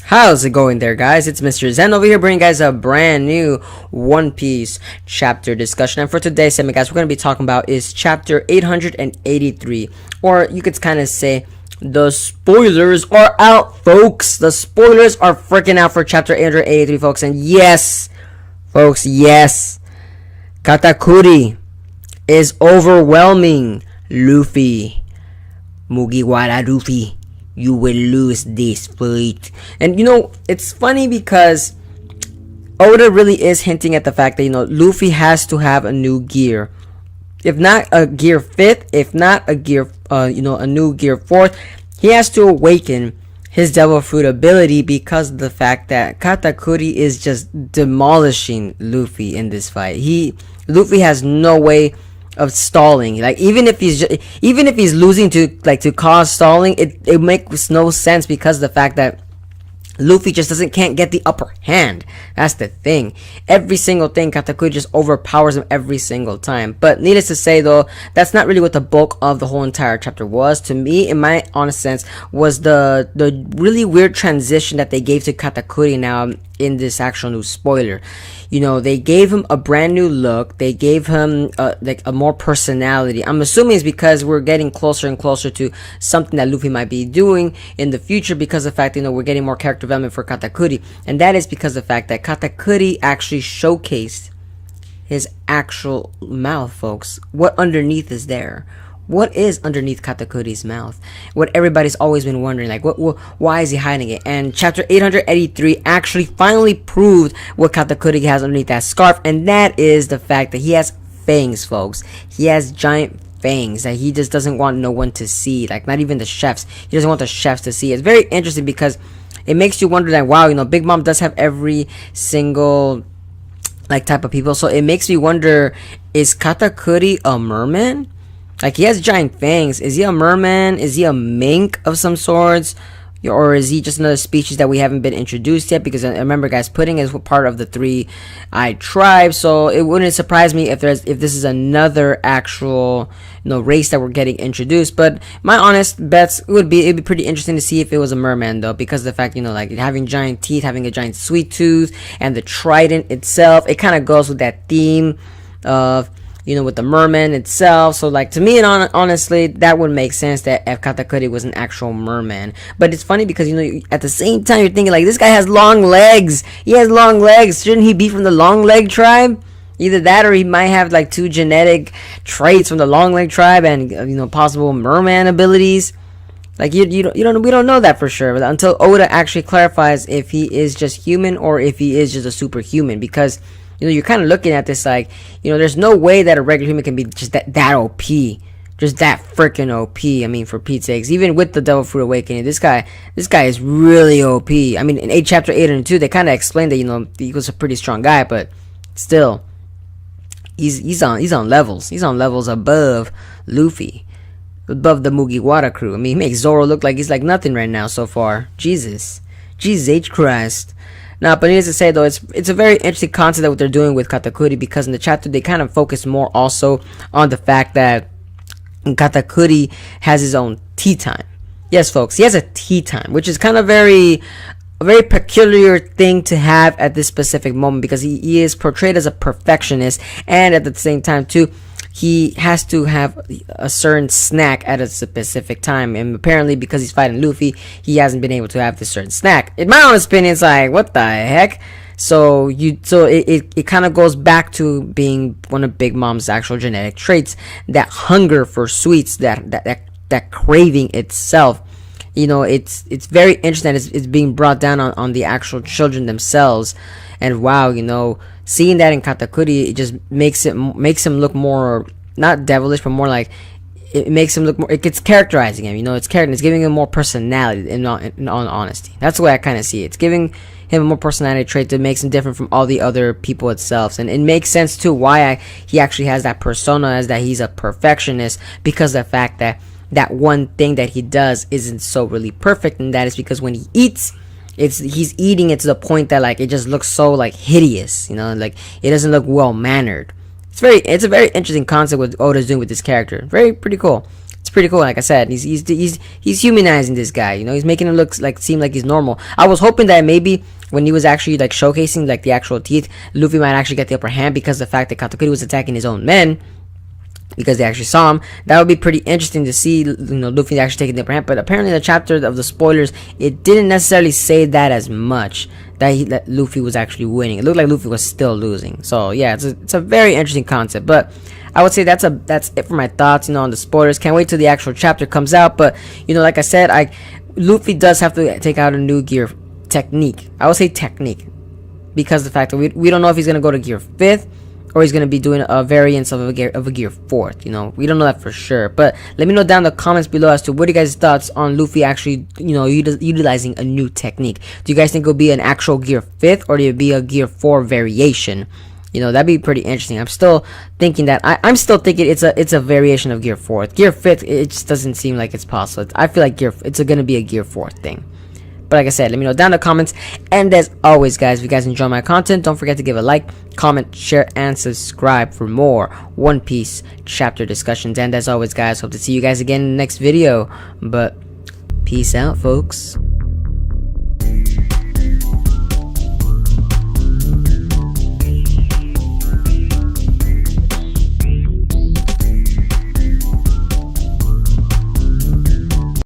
How's it going there, guys? It's Mr. Zen over here bringing you guys a brand new One Piece chapter discussion. And for today's segment, guys, we're going to be talking about is chapter 883. Or you could kind of say the spoilers are out, folks. The spoilers are freaking out for chapter 883, folks. And yes, folks, yes, Katakuri is overwhelming Luffy. Mugiwara Luffy. You will lose this fight. And it's funny because Oda really is hinting at the fact that Luffy has to have a new gear. If not a gear 5th, if not a gear a new gear 4th, he has to awaken his devil fruit ability because of the fact that Katakuri is just demolishing Luffy in this fight. Luffy has no way of stalling. Like even if he's losing to cause stalling, it makes no sense because of the fact that Luffy just can't get the upper hand. That's the thing. Every single thing, Katakuri just overpowers him every single time. But needless to say, though, that's not really what the bulk of the whole entire chapter was. To me, in my honest sense, was the really weird transition that they gave to Katakuri now in this actual new spoiler. They gave him a brand new look. They gave him a more personality. I'm assuming it's because we're getting closer and closer to something that Luffy might be doing in the future because of the fact that we're getting more character development for Katakuri. And that is because of the fact that Katakuri actually showcased his actual mouth, folks. What underneath is there? What is underneath Katakuri's mouth? What everybody's always been wondering, why is he hiding it? And chapter 883 actually finally proved what Katakuri has underneath that scarf, and that is the fact that he has fangs, folks. He has giant fangs that he just doesn't want no one to see, not even the chefs. He doesn't want the chefs to see. It's very interesting because it makes you wonder that, wow, Big Mom does have every single type of people, so it makes me wonder, is Katakuri a merman? He has giant fangs. Is he a merman? Is he a mink of some sorts? Or is he just another species that we haven't been introduced yet? Because remember, guys, Pudding is part of the three-eyed tribe, so it wouldn't surprise me if this is another actual race that we're getting introduced. But my honest bets it'd be pretty interesting to see if it was a merman, though, because of the fact having giant teeth, having a giant sweet tooth, and the trident itself, it kind of goes with that theme of with the merman itself. So to me, and honestly, that would make sense that if Katakuri was an actual merman. But it's funny because at the same time you're thinking this guy has long legs. He has long legs. Shouldn't he be from the long leg tribe? Either that or he might have 2 genetic traits from the long leg tribe and possible merman abilities. We don't know that for sure, but until Oda actually clarifies if he is just human or if he is just a superhuman, because you're kind of looking at this there's no way that a regular human can be just that OP. Just that freaking OP. I mean, for Pete's sakes. Even with the Devil Fruit Awakening, this guy is really OP. I mean, in chapter 8 and 2, they kind of explained that, he was a pretty strong guy, but still, he's on levels. He's on levels above Luffy. Above the Mugiwara crew. I mean, he makes Zoro look like he's nothing right now so far. Jesus H. Christ. Now, but needless to say, though, it's a very interesting concept that what they're doing with Katakuri, because in the chapter they kind of focus more also on the fact that Katakuri has his own tea time. Yes, folks, he has a tea time, which is kind of a very peculiar thing to have at this specific moment, because he is portrayed as a perfectionist, and at the same time too, he has to have a certain snack at a specific time, and apparently because he's fighting Luffy, he hasn't been able to have this certain snack. In my honest opinion, it's what the heck? So it kind of goes back to being one of Big Mom's actual genetic traits, that hunger for sweets, that craving itself. It's very interesting that it's being brought down on the actual children themselves. And wow, seeing that in Katakuri, it just makes him look more, not devilish, but more it makes him look more, it's characterizing him, it's giving him more personality, in all honesty. That's the way I kind of see it. It's giving him a more personality trait that makes him different from all the other people itself. And it makes sense too why he actually has that persona, as that he's a perfectionist, because of the fact that one thing that he does isn't so really perfect, and that is because when he eats, he's eating it to the point that it just looks so hideous, it doesn't look well mannered. It's a very interesting concept what Oda's doing with this character. Pretty cool. It's pretty cool. Like I said, he's humanizing this guy. You know, he's making him seem like he's normal. I was hoping that maybe when he was actually like showcasing like the actual teeth, Luffy might actually get the upper hand because of the fact that Katakuri was attacking his own men, because they actually saw him. That would be pretty interesting to see, you know, Luffy actually taking the upper hand. But apparently the chapter of the spoilers, it didn't necessarily say that as much, that Luffy was actually winning. It looked like Luffy was still losing. So yeah, it's a very interesting concept. But I would say that's it for my thoughts, you know, on the spoilers. Can't wait till the actual chapter comes out. But you know, like I said, Luffy does have to take out a new gear technique. I would say technique, because the fact that we don't know if he's gonna go to gear 5th, or he's gonna be doing a variance of a gear 4th. You know, we don't know that for sure. But let me know down in the comments below as to what are you guys' thoughts on Luffy actually, you know, utilizing a new technique. Do you guys think it'll be an actual gear 5th, or do it be a gear 4 variation? You know, that'd be pretty interesting. I'm still thinking that I'm still thinking it's a variation of gear 4th. Gear 5th, it just doesn't seem like it's possible. I feel like it's gonna be a gear 4th thing. But like I said, let me know down in the comments. And as always, guys, if you guys enjoy my content, don't forget to give a like, comment, share, and subscribe for more One Piece chapter discussions. And as always, guys, hope to see you guys again in the next video. But peace out, folks.